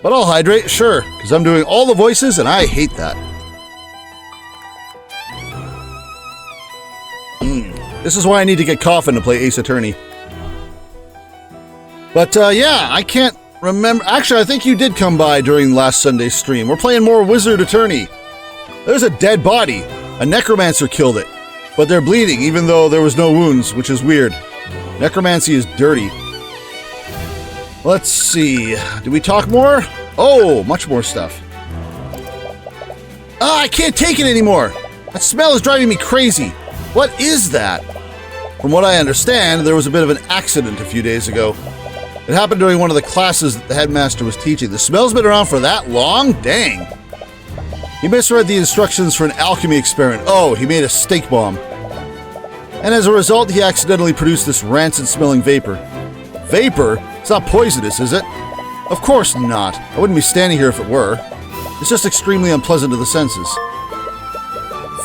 But I'll hydrate, sure, because I'm doing all the voices and I hate that. This is why I need to get Coffin to play Ace Attorney. But yeah, I can't remember. Actually, I think you did come by during last Sunday's stream. We're playing more Wizard Attorney. There's a dead body. A necromancer killed it. But they're bleeding, even though there was no wounds, which is weird. Necromancy is dirty. Let's see. Do we talk more? Oh, much more stuff. Ah, I can't take it anymore. That smell is driving me crazy. What is that? From what I understand, there was a bit of an accident a few days ago. It happened during one of the classes that the headmaster was teaching. The smell's been around for that long? Dang. He misread the instructions for an alchemy experiment. Oh, he made a stake bomb. And as a result, he accidentally produced this rancid-smelling vapor. Vapor? It's not poisonous, is it? Of course not. I wouldn't be standing here if it were. It's just extremely unpleasant to the senses.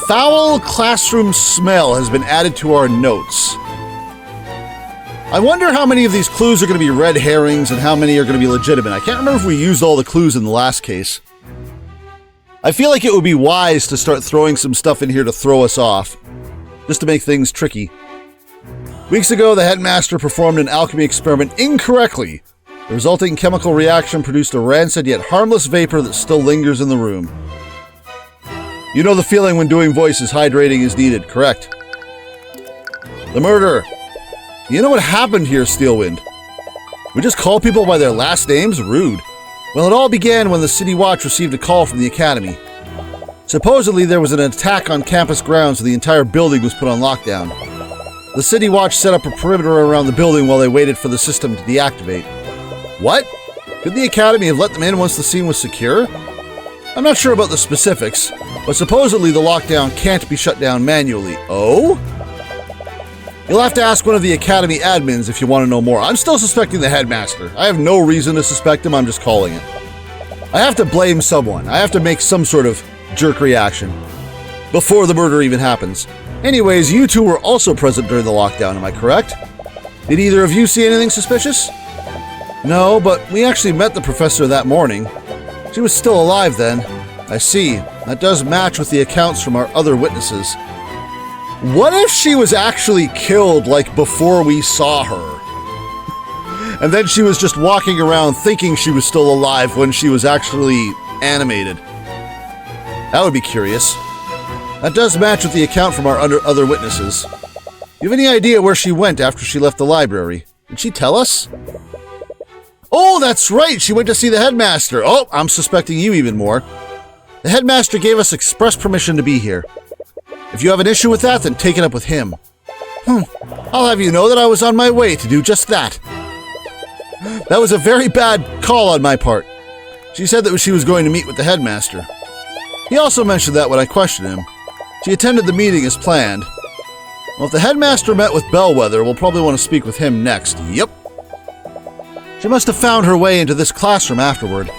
Foul classroom smell has been added to our notes. I wonder how many of these clues are going to be red herrings and how many are going to be legitimate. I can't remember if we used all the clues in the last case. I feel like it would be wise to start throwing some stuff in here to throw us off, just to make things tricky. Weeks ago, the headmaster performed an alchemy experiment incorrectly. The resulting chemical reaction produced a rancid yet harmless vapor that still lingers in the room. You know the feeling when doing voices, hydrating is needed, correct? The murder. You know what happened here, Steelwind? We just call people by their last names? Rude. Well, it all began when the City Watch received a call from the Academy. Supposedly, there was an attack on campus grounds and the entire building was put on lockdown. The City Watch set up a perimeter around the building while they waited for the system to deactivate. What? Could the Academy have let them in once the scene was secure? I'm not sure about the specifics, but supposedly the lockdown can't be shut down manually. Oh? You'll have to ask one of the Academy admins if you want to know more. I'm still suspecting the headmaster. I have no reason to suspect him, I'm just calling it. I have to blame someone. I have to make some sort of jerk reaction before the murder even happens. Anyways, you two were also present during the lockdown, am I correct? Did either of you see anything suspicious? No, but we actually met the professor that morning. She was still alive then. I see. That does match with the accounts from our other witnesses. What if she was actually killed, like, before we saw her? And then she was just walking around thinking she was still alive when she was actually animated. That would be curious. That does match with the account from our other witnesses. You have any idea where she went after she left the library? Did she tell us? Oh, that's right! She went to see the headmaster! Oh, I'm suspecting you even more. The headmaster gave us express permission to be here. If you have an issue with that, then take it up with him. I'll have you know that I was on my way to do just that. That was a very bad call on my part. She said that she was going to meet with the headmaster. He also mentioned that when I questioned him. She attended the meeting as planned. Well, if the headmaster met with Bellwether, we'll probably want to speak with him next. Yep. She must have found her way into this classroom afterward.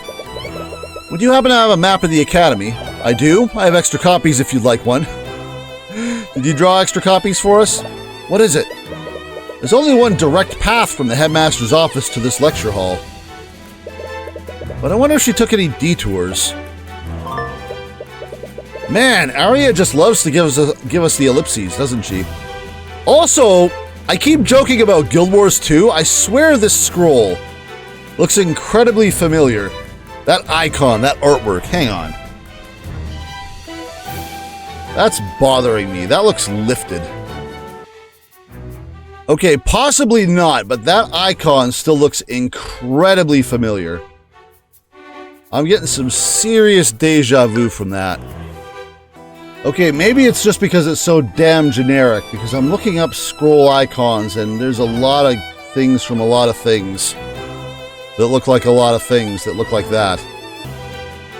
Would you happen to have a map of the Academy? I do. I have extra copies if you'd like one. Did you draw extra copies for us? What is it? There's only one direct path from the headmaster's office to this lecture hall. But I wonder if she took any detours. Man, Arya just loves to give us the ellipses, doesn't she? Also, I keep joking about Guild Wars 2. I swear this scroll looks incredibly familiar. That icon, that artwork. Hang on. That's bothering me. That looks lifted. Okay, possibly not, but that icon still looks incredibly familiar. I'm getting some serious deja vu from that. Okay, maybe it's just because it's so damn generic, because I'm looking up scroll icons and there's a lot of things from a lot of things that look like a lot of things that look like that.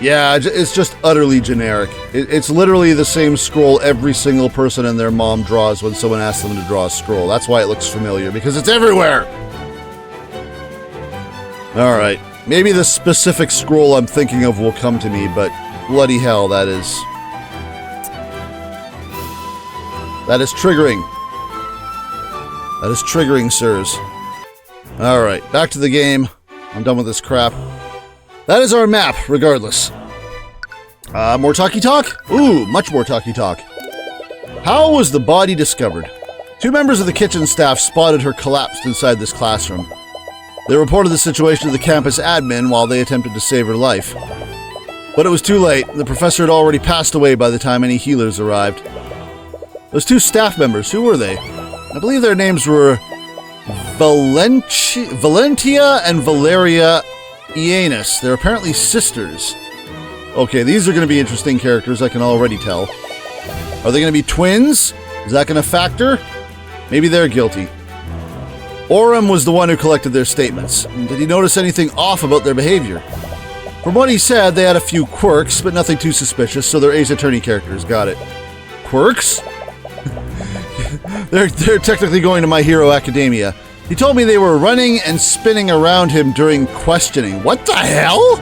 Yeah, it's just utterly generic. It's literally the same scroll every single person and their mom draws when someone asks them to draw a scroll. That's why it looks familiar, because it's everywhere! Alright, maybe the specific scroll I'm thinking of will come to me, but bloody hell, that is triggering. That is triggering, sirs. Alright, back to the game. I'm done with this crap. That is our map, regardless. More talkie talk? Ooh, much more talkie talk. How was the body discovered? 2 members of the kitchen staff spotted her collapsed inside this classroom. They reported the situation to the campus admin while they attempted to save her life. But it was too late. The professor had already passed away by the time any healers arrived. Those 2 staff members, who were they? I believe their names were Valentia and Valeria Ianus. They're apparently sisters. Okay, these are going to be interesting characters, I can already tell. Are they going to be twins? Is that going to factor? Maybe they're guilty. Orem was the one who collected their statements. Did he notice anything off about their behavior? From what he said, they had a few quirks, but nothing too suspicious, so they're Ace Attorney characters. Got it. Quirks? They're technically going to My Hero Academia. He told me they were running and spinning around him during questioning. What the hell?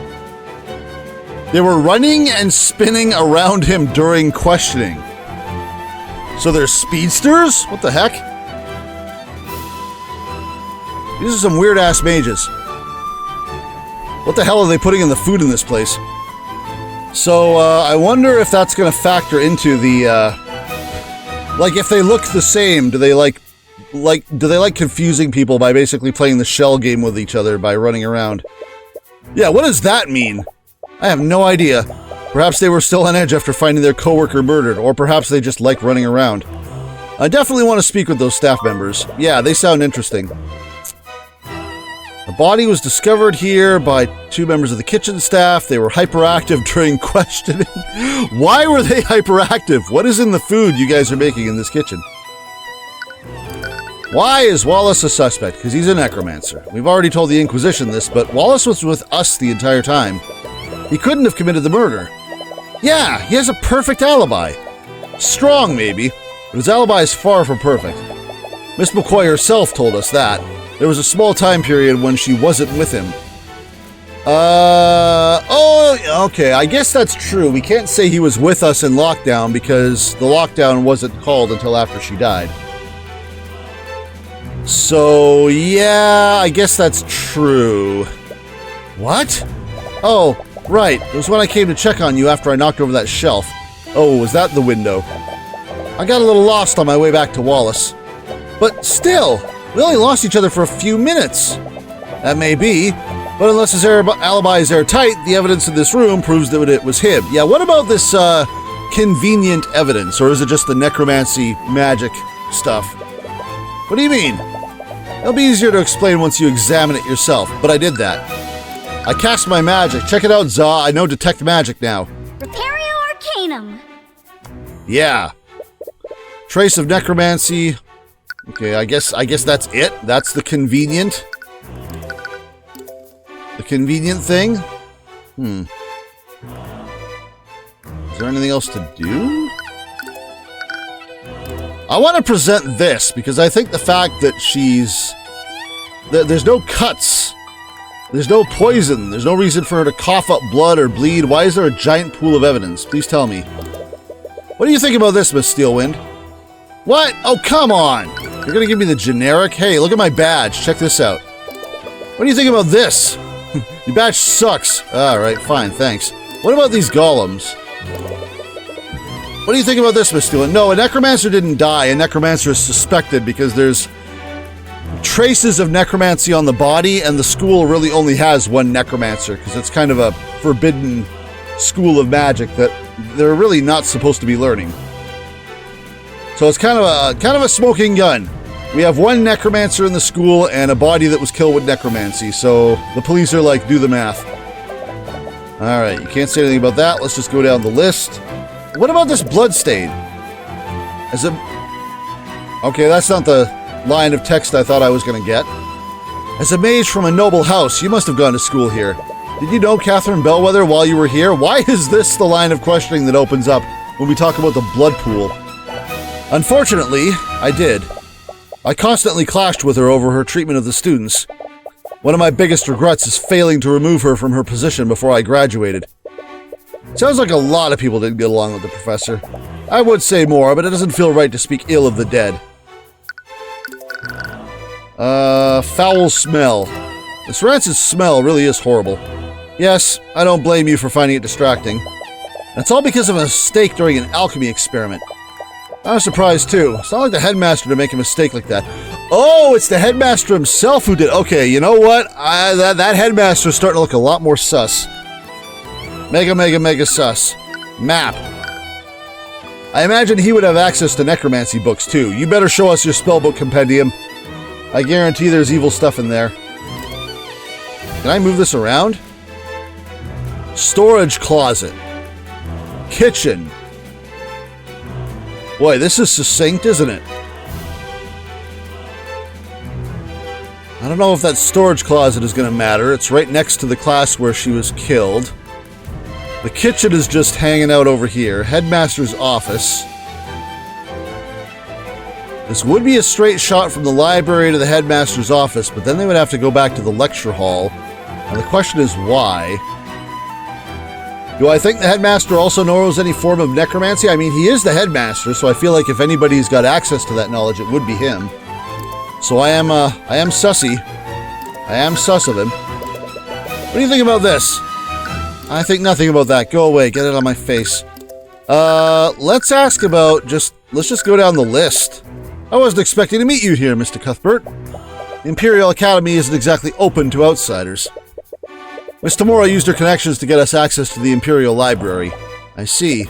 They were running and spinning around him during questioning. So they're speedsters? What the heck? These are some weird-ass mages. What the hell are they putting in the food in this place? So, I wonder if that's going to factor into the, like, if they look the same, do they like confusing people by basically playing the shell game with each other by running around? Yeah, what does that mean? I have no idea. Perhaps they were still on edge after finding their coworker murdered, or perhaps they just like running around. I definitely want to speak with those staff members. Yeah, they sound interesting. The body was discovered here by 2 members of the kitchen staff. They were hyperactive during questioning. Why were they hyperactive? What is in the food you guys are making in this kitchen? Why is Wallace a suspect? Because he's a necromancer. We've already told the Inquisition this, but Wallace was with us the entire time. He couldn't have committed the murder. Yeah, he has a perfect alibi. Strong, maybe, but his alibi is far from perfect. Miss McCoy herself told us that. There was a small time period when she wasn't with him. Oh, okay, I guess that's true. We can't say he was with us in lockdown because the lockdown wasn't called until after she died. So, yeah, I guess that's true. What? Oh, right. It was when I came to check on you after I knocked over that shelf. Oh, was that the window? I got a little lost on my way back to Wallace. But still, we only lost each other for a few minutes. That may be, but unless his alibi is airtight, the evidence in this room proves that it was him. Yeah, what about this, convenient evidence? Or is it just the necromancy magic stuff? What do you mean? It'll be easier to explain once you examine it yourself, but I did that. I cast my magic. Check it out, Za. I know detect magic now. Repario Arcanum. Yeah. Trace of necromancy. Okay, I guess that's it. That's the convenient. The convenient thing? Is there anything else to do? I want to present this because I think the fact that she's... There's no cuts. There's no poison. There's no reason for her to cough up blood or bleed. Why is there a giant pool of evidence? Please tell me. What do you think about this, Miss Steelwind? What? Oh, come on! You're gonna give me the generic? Hey, look at my badge. Check this out. What do you think about this? Your badge sucks. Alright, fine, thanks. What about these golems? What do you think about this, Miss Steelwind? No, a necromancer didn't die. A necromancer is suspected because there's traces of necromancy on the body, and the school really only has one necromancer because it's kind of a forbidden school of magic that they're really not supposed to be learning. So it's kind of a smoking gun. We have one necromancer in the school and a body that was killed with necromancy. So the police are like, do the math. All right, you can't say anything about that. Let's just go down the list. What about this bloodstain? Is it... Okay, that's not the line of text I thought I was going to get. As a mage from a noble house, you must have gone to school here. Did you know Catherine Bellwether while you were here? Why is this the line of questioning that opens up when we talk about the blood pool? Unfortunately, I did. I constantly clashed with her over her treatment of the students. One of my biggest regrets is failing to remove her from her position before I graduated. Sounds like a lot of people didn't get along with the professor. I would say more, but it doesn't feel right to speak ill of the dead. Foul smell. This rancid smell really is horrible. Yes, I don't blame you for finding it distracting. And it's all because of a mistake during an alchemy experiment. I was surprised too. It's not like the headmaster to make a mistake like that. Oh, it's the headmaster himself who did. Okay, you know what? That headmaster is starting to look a lot more sus. Mega sus. Map. I imagine he would have access to necromancy books too. You better show us your spellbook compendium. I guarantee there's evil stuff in there. Can I move this around? Storage closet. Kitchen. Boy, this is succinct, isn't it? I don't know if that storage closet is going to matter. It's right next to the class where she was killed. The kitchen is just hanging out over here. Headmaster's office. This would be a straight shot from the library to the headmaster's office, but then they would have to go back to the lecture hall. And the question is why? Do I think the headmaster also knows any form of necromancy? I mean, he is the headmaster, so I feel like if anybody's got access to that knowledge, it would be him. So I am sussy. I am sus of him. What do you think about this? I think nothing about that. Go away. Get it on my face. Let's ask about let's just go down the list. I wasn't expecting to meet you here, Mr. Cuthbert. The Imperial Academy isn't exactly open to outsiders. Miss Tamora used her connections to get us access to the Imperial Library. I see.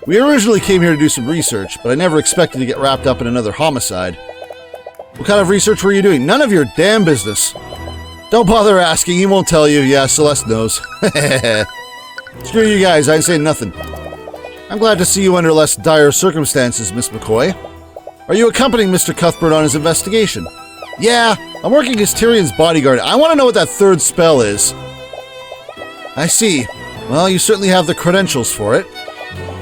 We originally came here to do some research, but I never expected to get wrapped up in another homicide. What kind of research were you doing? None of your damn business. Don't bother asking, he won't tell you. Yeah, Celeste knows. Screw you guys, I ain't saying nothing. I'm glad to see you under less dire circumstances, Miss McCoy. Are you accompanying Mr. Cuthbert on his investigation? Yeah, I'm working as Tyrion's bodyguard. I want to know what that third spell is. I see. Well, you certainly have the credentials for it.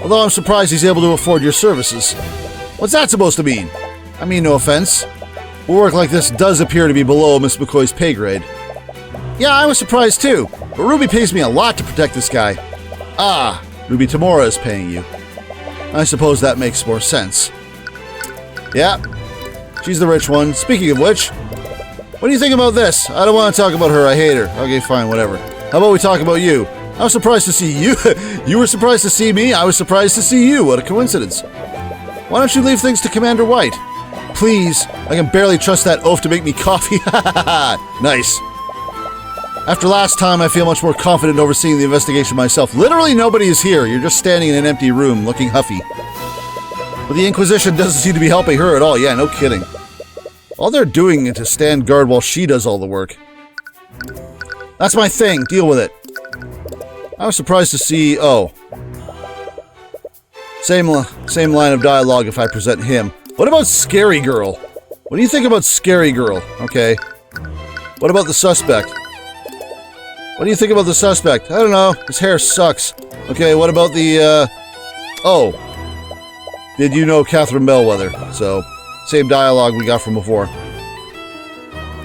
Although I'm surprised he's able to afford your services. What's that supposed to mean? I mean, no offense. Work like this does appear to be below Miss McCoy's pay grade. Yeah, I was surprised too, but Ruby pays me a lot to protect this guy. Ah, Ruby Tamora is paying you. I suppose that makes more sense. Yeah, she's the rich one. Speaking of which, what do you think about this? I don't want to talk about her, I hate her. Okay, fine, whatever. How about we talk about you? I was surprised to see you. You were surprised to see me? I was surprised to see you. What a coincidence. Why don't you leave things to Commander White? Please, I can barely trust that oaf to make me coffee. Nice. After last time, I feel much more confident overseeing the investigation myself. Literally nobody is here. You're just standing in an empty room, looking huffy. But the Inquisition doesn't seem to be helping her at all. Yeah, no kidding. All they're doing is to stand guard while she does all the work. That's my thing. Deal with it. I was surprised to see... Oh. Same line of dialogue if I present him. What about Scary Girl? What do you think about Scary Girl? Okay. What about the suspect? What do you think about the suspect? I don't know. His hair sucks. Okay, what about the, Oh. Did you know Catherine Bellwether? So, same dialogue we got from before.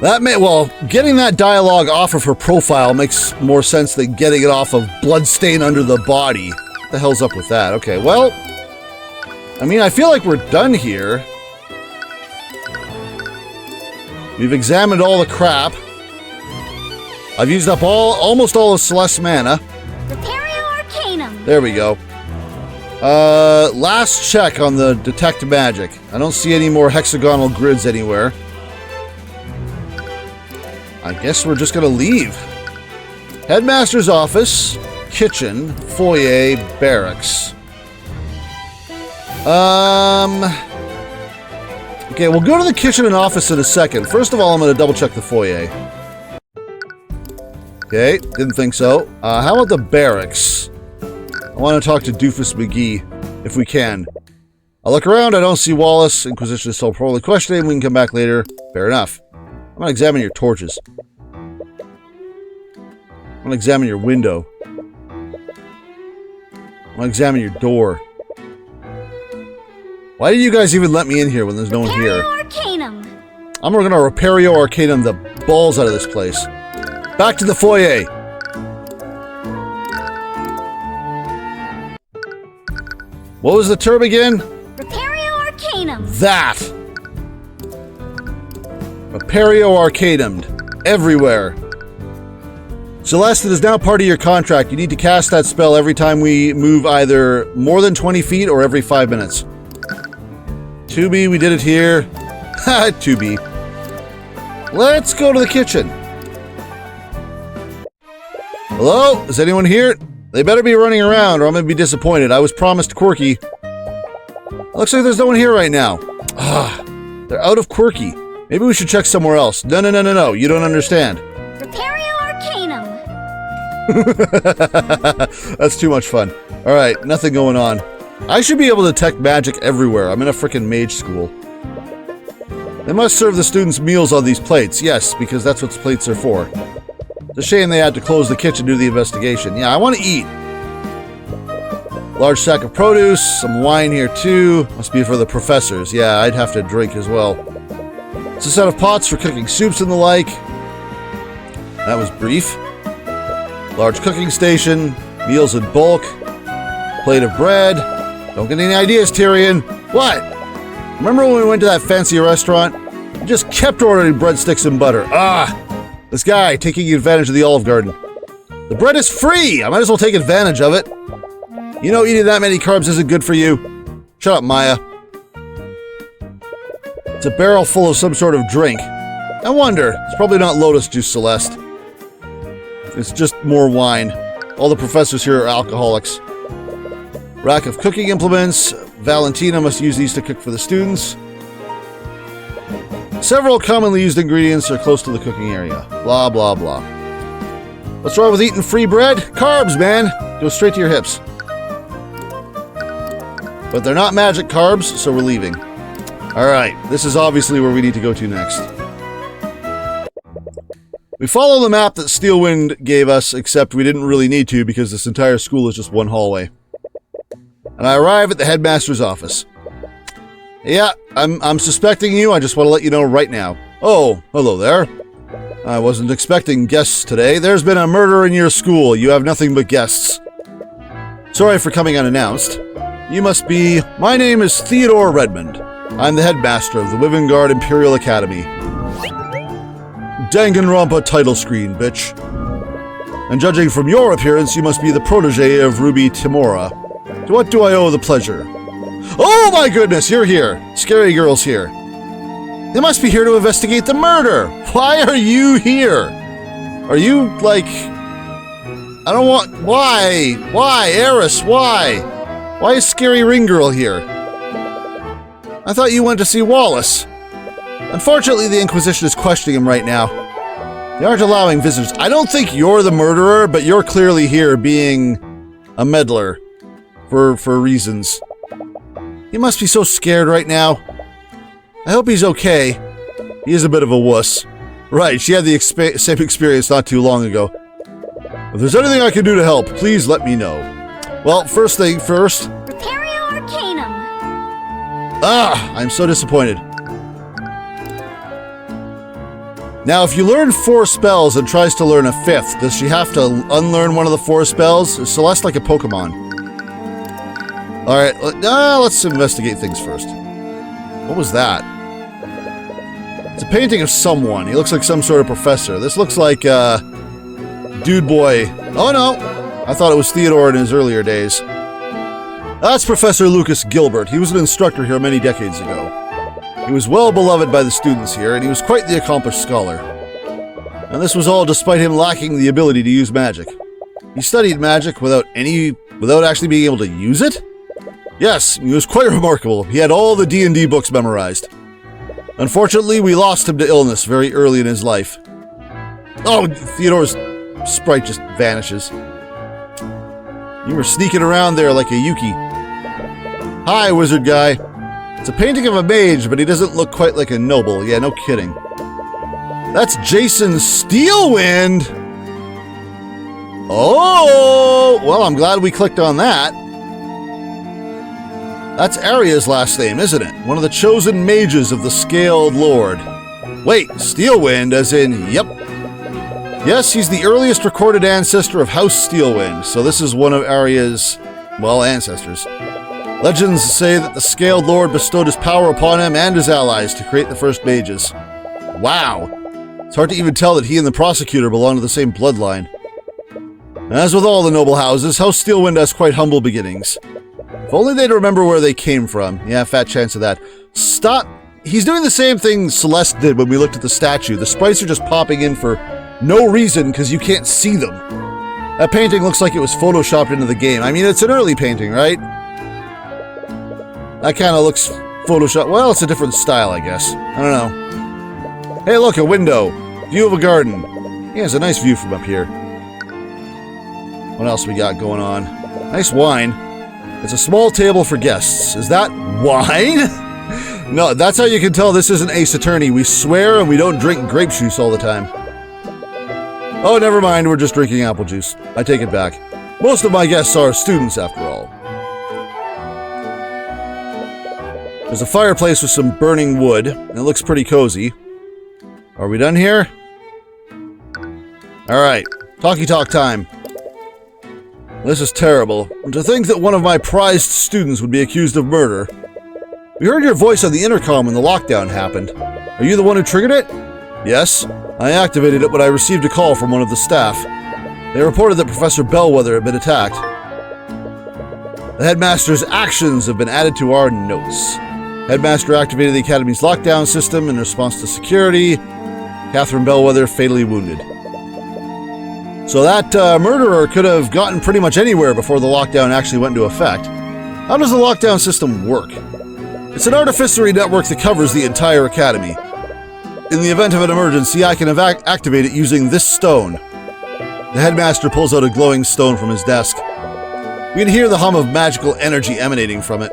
Well, getting that dialogue off of her profile makes more sense than getting it off of bloodstain under the body. What the hell's up with that? Okay, well... I mean, I feel like we're done here. We've examined all the crap. I've used up almost all of Celeste's mana. Repario Arcanum. There we go. Last check on the detect magic. I don't see any more hexagonal grids anywhere. I guess we're just gonna leave. Headmaster's office, kitchen, foyer, barracks. Okay, we'll go to the kitchen and office in a second. First of all, I'm gonna double check the foyer. Okay, didn't think so. How about the barracks? I want to talk to Doofus McGee, if we can. I'll look around, I don't see Wallace. Inquisition is still probably questioning. We can come back later. Fair enough. I'm gonna examine your torches. I'm gonna examine your window. I'm gonna examine your door. Why did you guys even let me in here when there's no one here? Arcanum. I'm gonna Repario Arcanum the balls out of this place. Back to the foyer. What was the term again? Repario Arcanum. That. Repario Arcanum. Everywhere. Celeste, it is now part of your contract. You need to cast that spell every time we move either more than 20 feet or every 5 minutes. 2B, we did it here. Ha, 2B. Let's go to the kitchen. Hello? Is anyone here? They better be running around or I'm going to be disappointed. I was promised Quirky. Looks like there's no one here right now. Ah, they're out of Quirky. Maybe we should check somewhere else. No. You don't understand. Repario Arcanum. That's too much fun. Alright, nothing going on. I should be able to detect magic everywhere. I'm in a frickin' mage school. They must serve the students meals on these plates. Yes, because that's what plates are for. It's a shame they had to close the kitchen to do the investigation. Yeah, I want to eat. Large sack of produce, some wine here too. Must be for the professors. Yeah, I'd have to drink as well. It's a set of pots for cooking soups and the like. That was brief. Large cooking station, meals in bulk, plate of bread. Don't get any ideas, Tyrion. What? Remember when we went to that fancy restaurant? We just kept ordering breadsticks and butter. Ah! This guy taking advantage of the Olive Garden. The bread is free! I might as well take advantage of it. You know eating that many carbs isn't good for you. Shut up, Maya. It's a barrel full of some sort of drink. I wonder. It's probably not lotus juice, Celeste. It's just more wine. All the professors here are alcoholics. Rack of cooking implements. Valentina must use these to cook for the students. Several commonly used ingredients are close to the cooking area. Blah, blah, blah. What's wrong with eating free bread? Carbs, man! Go straight to your hips. But they're not magic carbs, so we're leaving. Alright, this is obviously where we need to go to next. We follow the map that Steelwind gave us, except we didn't really need to because this entire school is just one hallway. And I arrive at the headmaster's office. Yeah, I'm suspecting you. I just want to let you know right now. Oh, hello there. I wasn't expecting guests today. There's been a murder in your school. You have nothing but guests. Sorry for coming unannounced. You must be... My name is Theodore Redmond. I'm the headmaster of the Wivengard Imperial Academy. Danganronpa title screen, bitch. And judging from your appearance, you must be the protege of Ruby Timora. To what do I owe the pleasure? Oh my goodness, you're here. Scary girl's here. They must be here to investigate the murder. Why are you here? Are you, like... I don't want... Why? Why, Eris, why? Why is Scary Ring Girl here? I thought you went to see Wallace. Unfortunately, the Inquisition is questioning him right now. They aren't allowing visitors. I don't think you're the murderer, but you're clearly here being a meddler. For reasons. He must be so scared right now. I hope he's okay. He is a bit of a wuss. Right, she had the same experience not too long ago. If there's anything I can do to help, please let me know. Well, first thing first. Repario Arcanum. Ah, I'm so disappointed. Now, if you learn 4 spells and tries to learn a 5th, does she have to unlearn one of the 4 spells? Is Celeste like a Pokemon? Alright, let's investigate things first. What was that? It's a painting of someone. He looks like some sort of professor. This looks like, Dude Boy. Oh no! I thought it was Theodore in his earlier days. That's Professor Lucas Gilbert. He was an instructor here many decades ago. He was well beloved by the students here, and he was quite the accomplished scholar. And this was all despite him lacking the ability to use magic. He studied magic without actually being able to use it? Yes, he was quite remarkable. He had all the D&D books memorized. Unfortunately, we lost him to illness very early in his life. Oh, Theodore's sprite just vanishes. You were sneaking around there like a Yuki. Hi, wizard guy. It's a painting of a mage, but he doesn't look quite like a noble. Yeah, no kidding. That's Jason Steelwind! Oh! Well, I'm glad we clicked on that. That's Arya's last name, isn't it? One of the chosen mages of the Scaled Lord. Wait, Steelwind as in, yep. Yes, he's the earliest recorded ancestor of House Steelwind, so this is one of Arya's, well, ancestors. Legends say that the Scaled Lord bestowed his power upon him and his allies to create the first mages. Wow. It's hard to even tell that he and the prosecutor belong to the same bloodline. As with all the noble houses, House Steelwind has quite humble beginnings. If only they'd remember where they came from. Yeah, fat chance of that. Stop. He's doing the same thing Celeste did when we looked at the statue. The sprites are just popping in for no reason because you can't see them. That painting looks like it was photoshopped into the game. I mean, it's an early painting, right? That kind of looks photoshopped. Well, it's a different style, I guess. I don't know. Hey, look, a window. View of a garden. Yeah, it's a nice view from up here. What else we got going on? Nice wine. It's a small table for guests. Is that wine? No, that's how you can tell this isn't Ace Attorney. We swear and we don't drink grape juice all the time. Oh, never mind. We're just drinking apple juice. I take it back. Most of my guests are students, after all. There's a fireplace with some burning wood, and it looks pretty cozy. Are we done here? Alright. Talkie talk time. This is terrible. And to think that one of my prized students would be accused of murder. We heard your voice on the intercom when the lockdown happened. Are you the one who triggered it? Yes. I activated it when I received a call from one of the staff. They reported that Professor Bellwether had been attacked. The headmaster's actions have been added to our notes. Headmaster activated the Academy's lockdown system in response to security. Catherine Bellwether fatally wounded. So that murderer could have gotten pretty much anywhere before the lockdown actually went into effect. How does the lockdown system work? It's an artificery network that covers the entire Academy. In the event of an emergency, I can activate it using this stone. The headmaster pulls out a glowing stone from his desk. We can hear the hum of magical energy emanating from it.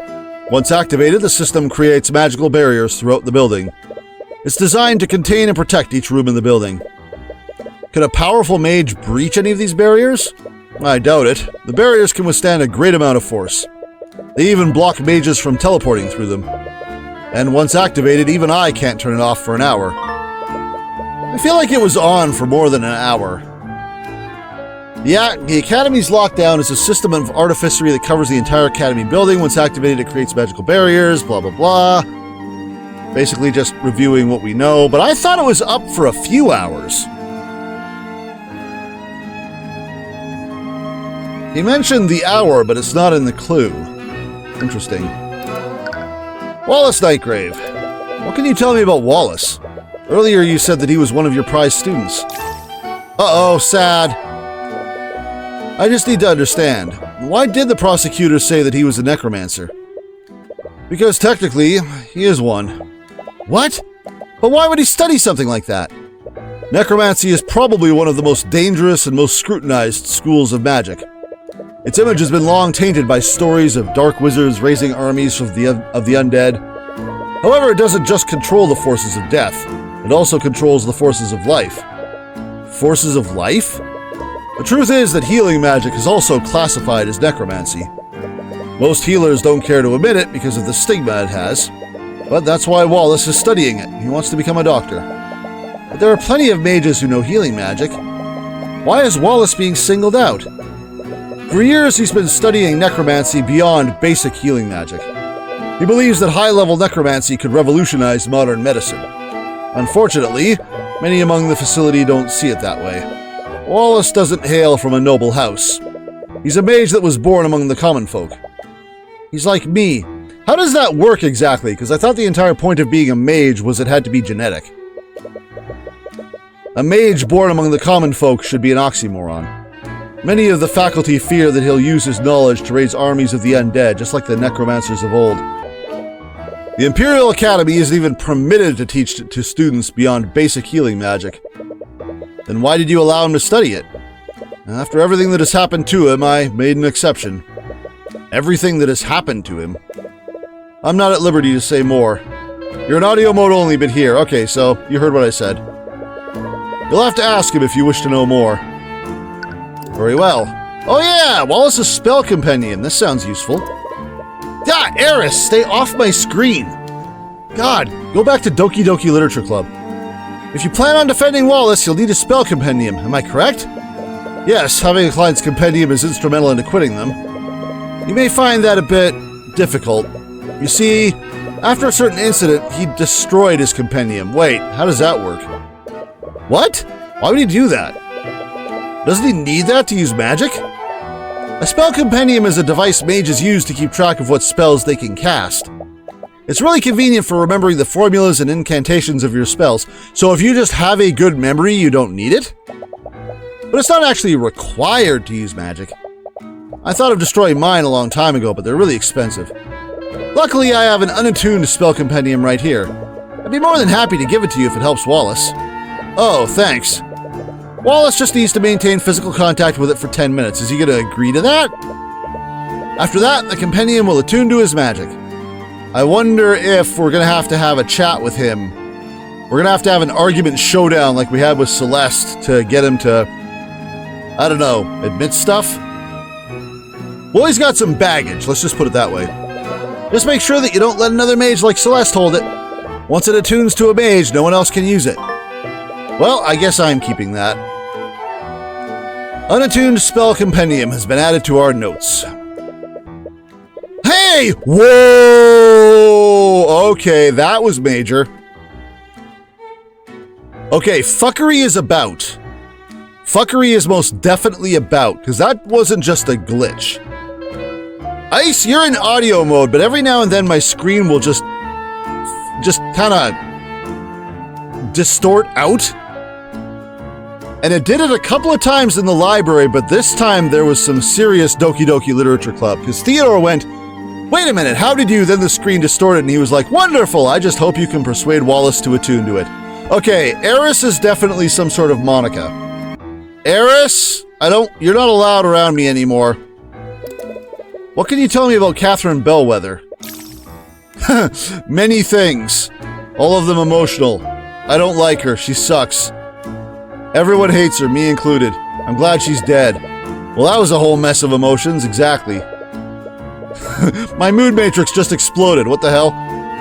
Once activated, the system creates magical barriers throughout the building. It's designed to contain and protect each room in the building. Could a powerful mage breach any of these barriers? I doubt it. The barriers can withstand a great amount of force. They even block mages from teleporting through them. And once activated, even I can't turn it off for an hour. I feel like it was on for more than an hour. The Academy's lockdown is a system of artificery that covers the entire Academy building. Once activated, it creates magical barriers, blah, blah, blah. Basically just reviewing what we know, but I thought it was up for a few hours. He mentioned the hour, but it's not in the clue. Interesting. Wallace Nightgrave. What can you tell me about Wallace? Earlier you said that he was one of your prize students. Uh-oh, sad. I just need to understand. Why did the prosecutor say that he was a necromancer? Because technically, he is one. What? But why would he study something like that? Necromancy is probably one of the most dangerous and most scrutinized schools of magic. Its image has been long tainted by stories of dark wizards raising armies of the undead. However, it doesn't just control the forces of death. It also controls the forces of life. Forces of life? The truth is that healing magic is also classified as necromancy. Most healers don't care to admit it because of the stigma it has, but that's why Wallace is studying it. He wants to become a doctor. But there are plenty of mages who know healing magic. Why is Wallace being singled out? For years, he's been studying necromancy beyond basic healing magic. He believes that high-level necromancy could revolutionize modern medicine. Unfortunately, many among the facility don't see it that way. Wallace doesn't hail from a noble house. He's a mage that was born among the common folk. He's like me. How does that work exactly? Because I thought the entire point of being a mage was it had to be genetic. A mage born among the common folk should be an oxymoron. Many of the faculty fear that he'll use his knowledge to raise armies of the undead, just like the necromancers of old. The Imperial Academy isn't even permitted to teach to students beyond basic healing magic. Then why did you allow him to study it? After everything that has happened to him, I made an exception. Everything that has happened to him? I'm not at liberty to say more. You're in audio mode only, but here. Okay, so you heard what I said. You'll have to ask him if you wish to know more. Very well. Oh yeah, Wallace's spell compendium. This sounds useful. Ah, Eris, stay off my screen. God, go back to Doki Doki Literature Club. If you plan on defending Wallace, you'll need a spell compendium. Am I correct? Yes, having a client's compendium is instrumental in acquitting them. You may find that a bit difficult. You see, after a certain incident, he destroyed his compendium. Wait, how does that work? What? Why would he do that? Doesn't he need that to use magic? A spell compendium is a device mages use to keep track of what spells they can cast. It's really convenient for remembering the formulas and incantations of your spells, so if you just have a good memory, you don't need it. But it's not actually required to use magic. I thought of destroying mine a long time ago, but they're really expensive. Luckily, I have an unattuned spell compendium right here. I'd be more than happy to give it to you if it helps Wallace. Oh, thanks. Wallace just needs to maintain physical contact with it for 10 minutes. Is he going to agree to that? After that, the compendium will attune to his magic. I wonder if we're going to have a chat with him. We're going to have an argument showdown like we had with Celeste to get him to, I don't know, admit stuff? Well, he's got some baggage, let's just put it that way. Just make sure that you don't let another mage like Celeste hold it. Once it attunes to a mage, no one else can use it. Well, I guess I'm keeping that. Unattuned spell compendium has been added to our notes. Hey! Whoa! Okay, that was major. Okay, fuckery is about. Fuckery is most definitely about, because that wasn't just a glitch. Ice, you're in audio mode, but every now and then my screen will just kind of distort out. And it did it a couple of times in the library, but this time there was some serious Doki Doki Literature Club, because Theodore went, wait a minute, how did you? Then the screen distorted, and he was like, wonderful, I just hope you can persuade Wallace to attune to it. Okay, Eris is definitely some sort of Monica. Eris, you're not allowed around me anymore. What can you tell me about Catherine Bellwether? Many things. All of them emotional. I don't like her, she sucks. Everyone hates her, me included. I'm glad she's dead. Well, that was a whole mess of emotions, exactly. My mood matrix just exploded, what the hell?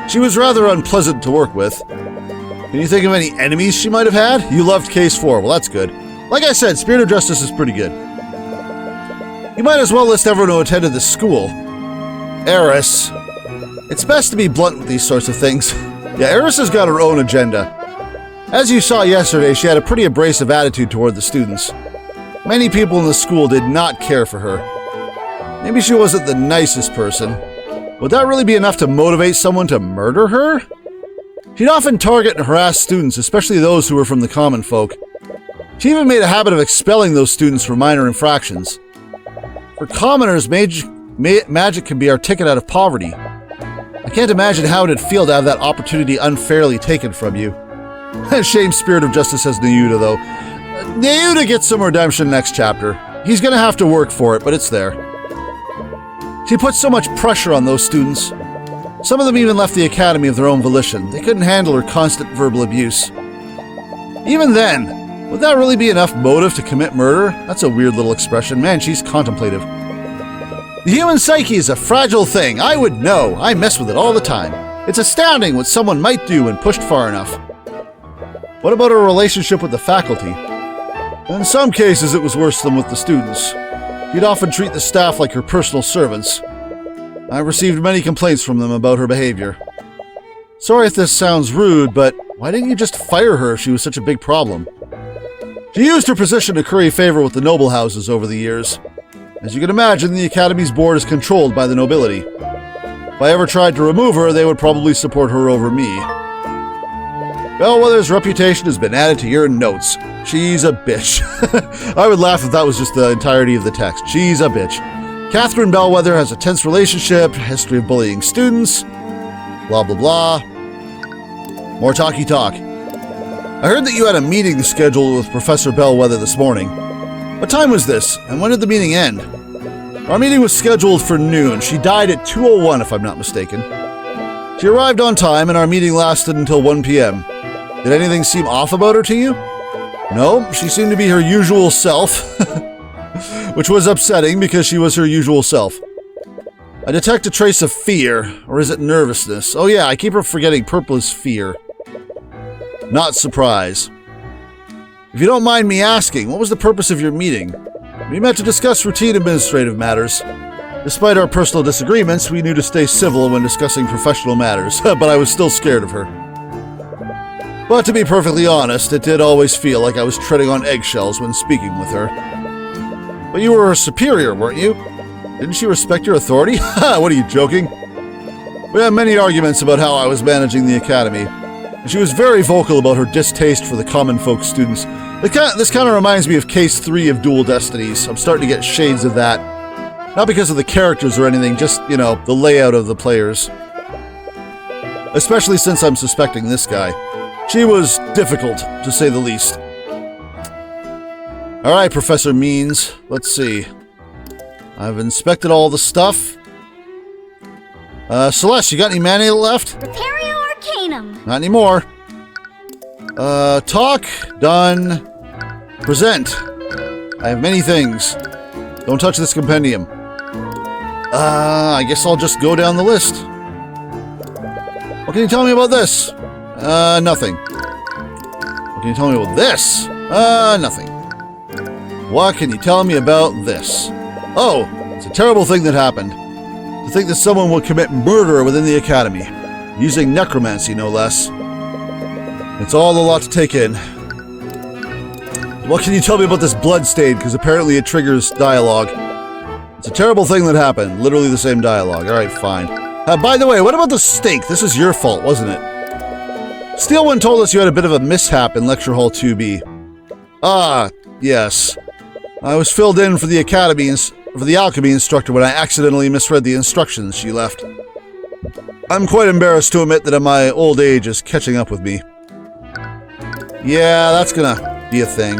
She was rather unpleasant to work with. Can you think of any enemies she might have had? You loved Case 4, well that's good. Like I said, Spirit of Justice is pretty good. You might as well list everyone who attended this school. Eris. It's best to be blunt with these sorts of things. Yeah, Eris has got her own agenda. As you saw yesterday, she had a pretty abrasive attitude toward the students. Many people in the school did not care for her. Maybe she wasn't the nicest person. Would that really be enough to motivate someone to murder her? She'd often target and harass students, especially those who were from the common folk. She even made a habit of expelling those students for minor infractions. For commoners, magic can be our ticket out of poverty. I can't imagine how it'd feel to have that opportunity unfairly taken from you. Shame Spirit of Justice has Nayuta, though. Nayuta gets some redemption next chapter. He's gonna have to work for it, but it's there. She put so much pressure on those students. Some of them even left the academy of their own volition. They couldn't handle her constant verbal abuse. Even then, would that really be enough motive to commit murder? That's a weird little expression. Man, she's contemplative. The human psyche is a fragile thing. I would know. I mess with it all the time. It's astounding what someone might do when pushed far enough. What about her relationship with the faculty? In some cases, it was worse than with the students. She'd often treat the staff like her personal servants. I received many complaints from them about her behavior. Sorry if this sounds rude, but why didn't you just fire her if she was such a big problem? She used her position to curry favor with the noble houses over the years. As you can imagine, the Academy's board is controlled by the nobility. If I ever tried to remove her, they would probably support her over me. Bellwether's reputation has been added to your notes. She's a bitch. I would laugh if that was just the entirety of the text. She's a bitch. Catherine Bellwether has a tense relationship, history of bullying students, blah blah blah. More talky talk. I heard that you had a meeting scheduled with Professor Bellwether this morning. What time was this, and when did the meeting end? Our meeting was scheduled for noon. She died at 2:01, if I'm not mistaken. She arrived on time, and our meeting lasted until 1 p.m. Did anything seem off about her to you? No, she seemed to be her usual self, which was upsetting because she was her usual self. I detect a trace of fear, or is it nervousness? Oh yeah, I keep forgetting purple is fear. Not surprise. If you don't mind me asking, what was the purpose of your meeting? We met to discuss routine administrative matters. Despite our personal disagreements, we knew to stay civil when discussing professional matters, but I was still scared of her. But to be perfectly honest, it did always feel like I was treading on eggshells when speaking with her. But you were her superior, weren't you? Didn't she respect your authority? Ha! What are you, joking? We had many arguments about how I was managing the academy, and she was very vocal about her distaste for the common folk students. This kind of reminds me of Case 3 of Dual Destinies. I'm starting to get shades of that. Not because of the characters or anything, just, you know, the layout of the players. Especially since I'm suspecting this guy. She was difficult, to say the least. Alright, Professor Means. Let's see. I've inspected all the stuff. Celeste, you got any mana left? Prepario Arcanum. Not anymore. Talk. Done. Present. I have many things. Don't touch this compendium. I guess I'll just go down the list. What can you tell me about this? Nothing. What can you tell me about this? Nothing. What can you tell me about this? Oh, it's a terrible thing that happened. To think that someone would commit murder within the academy. Using necromancy, no less. It's all a lot to take in. What can you tell me about this bloodstain? Because apparently it triggers dialogue. It's a terrible thing that happened. Literally the same dialogue. Alright, fine. By the way, what about the stink? This is your fault, wasn't it? Steelwind told us you had a bit of a mishap in Lecture Hall 2B. Ah, yes. I was filled in for the alchemy instructor when I accidentally misread the instructions she left. I'm quite embarrassed to admit that in my old age is catching up with me. Yeah, that's gonna be a thing.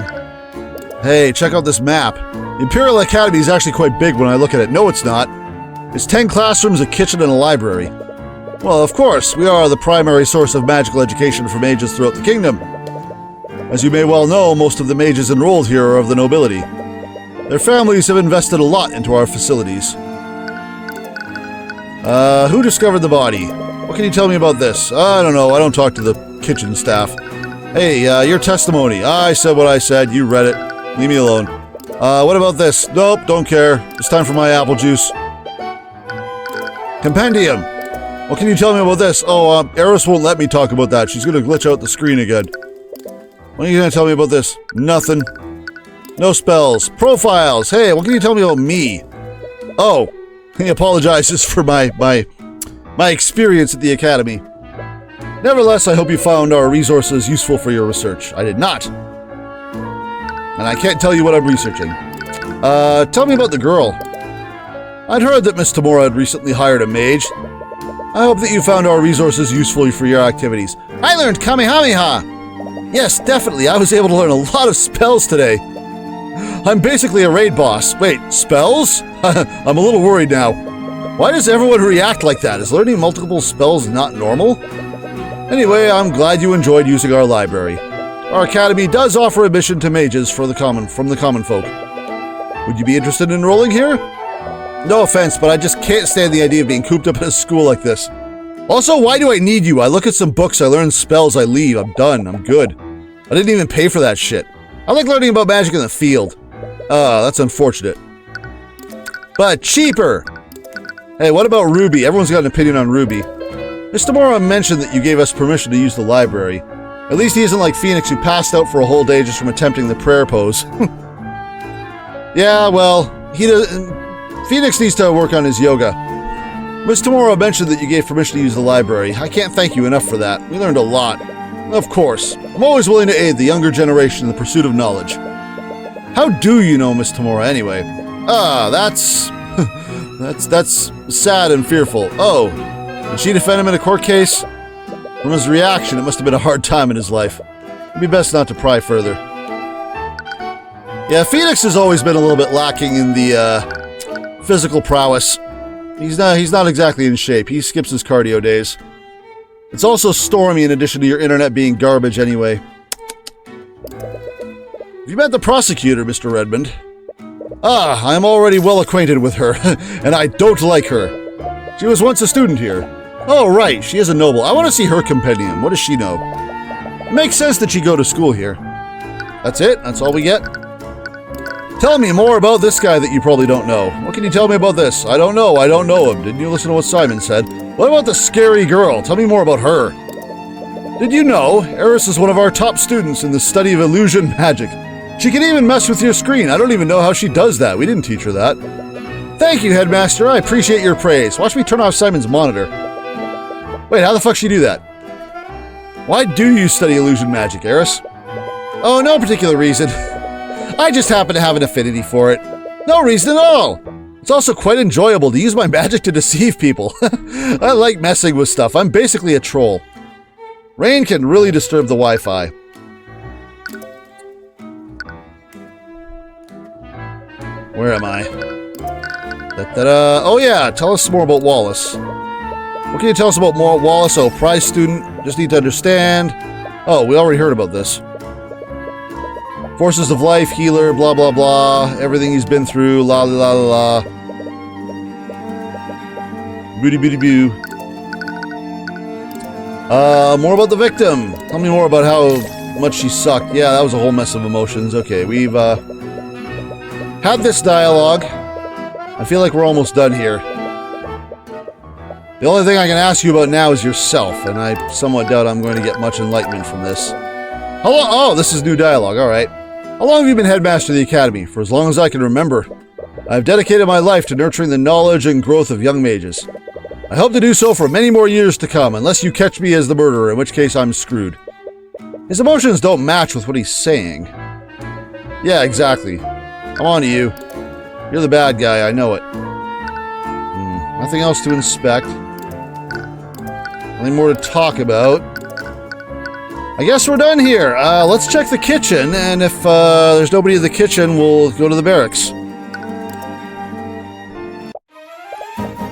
Hey, check out this map. The Imperial Academy is actually quite big when I look at it. No, it's not. It's 10 classrooms, a kitchen, and a library. Well, of course, we are the primary source of magical education for mages throughout the kingdom. As you may well know, most of the mages enrolled here are of the nobility. Their families have invested a lot into our facilities. Who discovered the body? What can you tell me about this? I don't know, I don't talk to the kitchen staff. Hey, your testimony. I said what I said, you read it. Leave me alone. What about this? Nope, don't care. It's time for my apple juice. Compendium. What can you tell me about this? Oh, Eris won't let me talk about that. She's gonna glitch out the screen again. What are you gonna tell me about this? Nothing. No spells. Profiles. Hey, what can you tell me about me? Oh, he apologizes for my experience at the academy. Nevertheless, I hope you found our resources useful for your research. I did not. And I can't tell you what I'm researching. Tell me about the girl. I'd heard that Miss Tamora had recently hired a mage. I hope that you found our resources useful for your activities. I learned Kamehameha! Yes, definitely. I was able to learn a lot of spells today. I'm basically a raid boss. Wait, spells? I'm a little worried now. Why does everyone react like that? Is learning multiple spells not normal? Anyway, I'm glad you enjoyed using our library. Our academy does offer admission to mages from the common folk. Would you be interested in enrolling here? No offense, but I just can't stand the idea of being cooped up in a school like this. Also, why do I need you? I look at some books, I learn spells, I leave. I'm done. I'm good. I didn't even pay for that shit. I like learning about magic in the field. That's unfortunate. But cheaper! Hey, what about Ruby? Everyone's got an opinion on Ruby. Mr. Mora mentioned that you gave us permission to use the library. At least he isn't like Phoenix, who passed out for a whole day just from attempting the prayer pose. Yeah, well, Phoenix needs to work on his yoga. Mr. Mora mentioned that you gave permission to use the library. I can't thank you enough for that. We learned a lot. Of course. I'm always willing to aid the younger generation in the pursuit of knowledge. How do you know Miss Tamora anyway? That's... that's sad and fearful. Oh, did she defend him in a court case? From his reaction, it must have been a hard time in his life. It'd be best not to pry further. Yeah, Phoenix has always been a little bit lacking in the, physical prowess. He's not exactly in shape. He skips his cardio days. It's also stormy in addition to your internet being garbage anyway. Have you met the prosecutor, Mr. Redmond? Ah, I'm already well acquainted with her, and I don't like her. She was once a student here. Oh, right, she is a noble. I want to see her compendium. What does she know? It makes sense that she go to school here. That's it? That's all we get? Tell me more about this guy that you probably don't know. What can you tell me about this? I don't know him. Didn't you listen to what Psy'Min said? What about the scary girl? Tell me more about her. Did you know Eris is one of our top students in the study of illusion magic? She can even mess with your screen. I don't even know how she does that. We didn't teach her that. Thank you, Headmaster. I appreciate your praise. Watch me turn off Psy'Min's monitor. Wait, how the fuck she do that? Why do you study illusion magic, Eris? Oh, no particular reason. I just happen to have an affinity for it. No reason at all. It's also quite enjoyable to use my magic to deceive people. I like messing with stuff. I'm basically a troll. Rain can really disturb the Wi-Fi. Where am I? Da-da-da. Oh yeah, tell us more about Wallace. What can you tell us about more Wallace? Oh, prize student. Just need to understand. Oh, we already heard about this. Forces of life, healer, blah blah blah. Everything he's been through, la la la la. Booty booty boo. More about the victim. Tell me more about how much she sucked. Yeah, that was a whole mess of emotions. Okay, we've had this dialogue. I feel like we're almost done here. The only thing I can ask you about now is yourself, and I somewhat doubt I'm going to get much enlightenment from this. Hello? Oh, this is new dialogue. All right. How long have you been headmaster of the academy? For as long as I can remember. I've dedicated my life to nurturing the knowledge and growth of young mages. I hope to do so for many more years to come, unless you catch me as the murderer, in which case I'm screwed. His emotions don't match with what he's saying. Yeah, exactly. I'm on to you. You're the bad guy, I know it. Nothing else to inspect. Nothing more to talk about. I guess we're done here. Let's check the kitchen, and if there's nobody in the kitchen, we'll go to the barracks.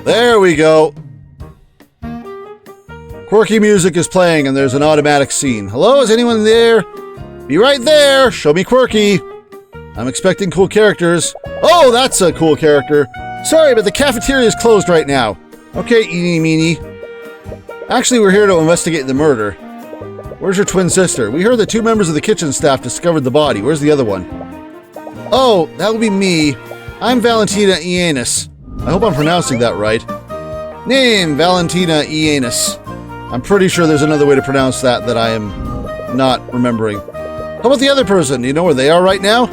There we go. Quirky music is playing, and there's an automatic scene. Hello, is anyone there? Be right there. Show me Quirky. I'm expecting cool characters. Oh, that's a cool character. Sorry, but the cafeteria is closed right now. Okay, eeny meeny. Actually, we're here to investigate the murder. Where's your twin sister? We heard that 2 members of the kitchen staff discovered the body. Where's the other one? Oh, that would be me. I'm Valentina Ianus. I hope I'm pronouncing that right. Name, Valentina Ianus. I'm pretty sure there's another way to pronounce that I am not remembering. How about the other person? Do you know where they are right now?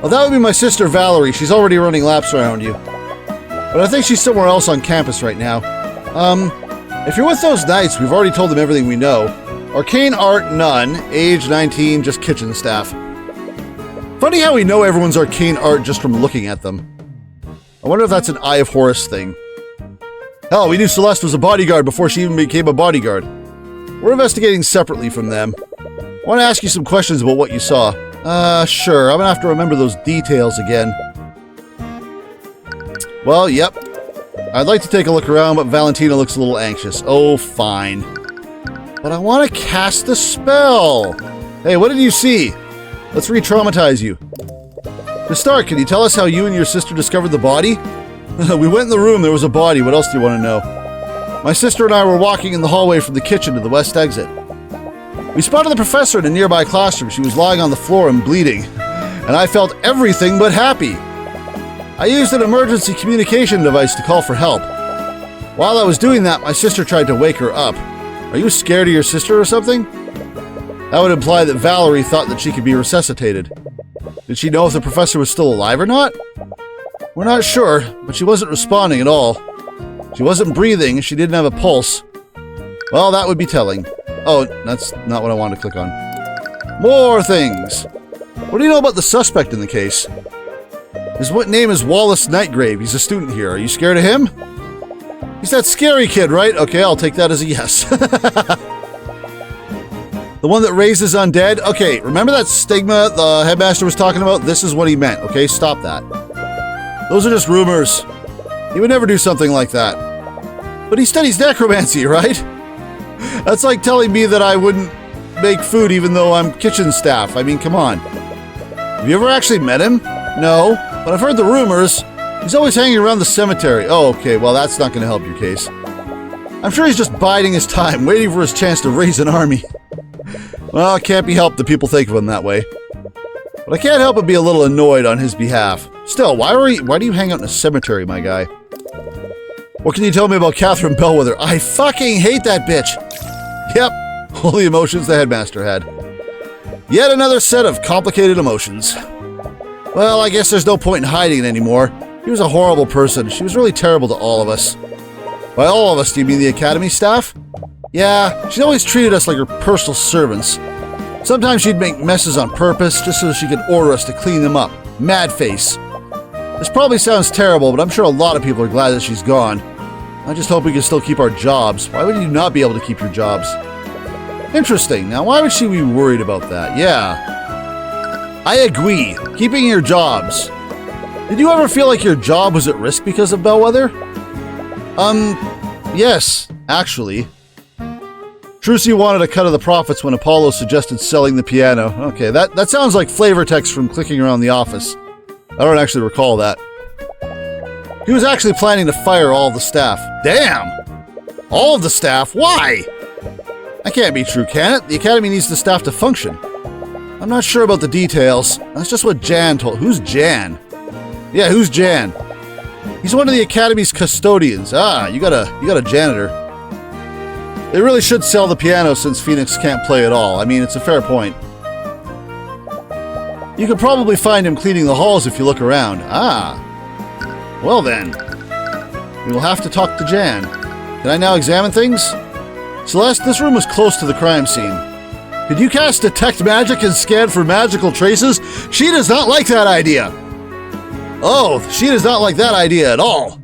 Well, that would be my sister Valerie. She's already running laps around you. But I think she's somewhere else on campus right now. If you're with those knights, we've already told them everything we know. Arcane art, none. Age, 19, just kitchen staff. Funny how we know everyone's arcane art just from looking at them. I wonder if that's an Eye of Horus thing. Hell, we knew Celeste was a bodyguard before she even became a bodyguard. We're investigating separately from them. I want to ask you some questions about what you saw. Sure. I'm gonna have to remember those details again. Well, yep. I'd like to take a look around, but Valentina looks a little anxious. Oh, fine. But I want to cast the spell! Hey, what did you see? Let's re-traumatize you. To start, can you tell us how you and your sister discovered the body? We went in the room, there was a body. What else do you want to know? My sister and I were walking in the hallway from the kitchen to the west exit. We spotted the professor in a nearby classroom. She was lying on the floor and bleeding. And I felt everything but happy. I used an emergency communication device to call for help. While I was doing that, my sister tried to wake her up. Are you scared of your sister or something? That would imply that Valerie thought that she could be resuscitated. Did she know if the professor was still alive or not? We're not sure, but she wasn't responding at all. She wasn't breathing, and she didn't have a pulse. Well, that would be telling. Oh, that's not what I wanted to click on. More things. What do you know about the suspect in the case? His name is Wallace Nightgrave. He's a student here. Are you scared of him? He's that scary kid, right? Okay, I'll take that as a yes. The one that raises undead? Okay, remember that stigma the headmaster was talking about? This is what he meant, okay? Stop that. Those are just rumors. He would never do something like that. But he studies necromancy, right? That's like telling me that I wouldn't make food even though I'm kitchen staff. I mean, come on. Have you ever actually met him? No, but I've heard the rumors. He's always hanging around the cemetery. Oh, okay, well, that's not going to help your case. I'm sure he's just biding his time, waiting for his chance to raise an army. Well, it can't be helped that people think of him that way. But I can't help but be a little annoyed on his behalf. Still, why do you hang out in a cemetery, my guy? What can you tell me about Catherine Bellwether? I fucking hate that bitch. Yep, All the emotions the headmaster had. Yet another set of complicated emotions. Well, I guess there's no point in hiding it anymore. He was a horrible person. She was really terrible to all of us. By all of us, do you mean the academy staff? Yeah, she always treated us like her personal servants. Sometimes she'd make messes on purpose just so she could order us to clean them up. Mad face. This probably sounds terrible, but I'm sure a lot of people are glad that she's gone. I just hope we can still keep our jobs. Why would you not be able to keep your jobs? Interesting. Now, why would she be worried about that? Yeah. I agree. Keeping your jobs. Did you ever feel like your job was at risk because of Bellwether? Yes, actually. Trucy wanted a cut of the profits when Apollo suggested selling the piano. Okay, that sounds like flavor text from clicking around the office. I don't actually recall that. He was actually planning to fire all of the staff. Damn! All of the staff? Why? That can't be true, can it? The academy needs the staff to function. I'm not sure about the details. That's just what Jan told. Who's Jan? Yeah, who's Jan? He's one of the academy's custodians. Ah, you got a janitor. They really should sell the piano since Phoenix can't play at all. I mean, it's a fair point. You could probably find him cleaning the halls if you look around. Ah. Well then. We will have to talk to Jan. Can I now examine things? Celeste, this room was close to the crime scene. Could you cast Detect Magic and scan for magical traces? She does not like that idea. Oh, she does not like that idea at all.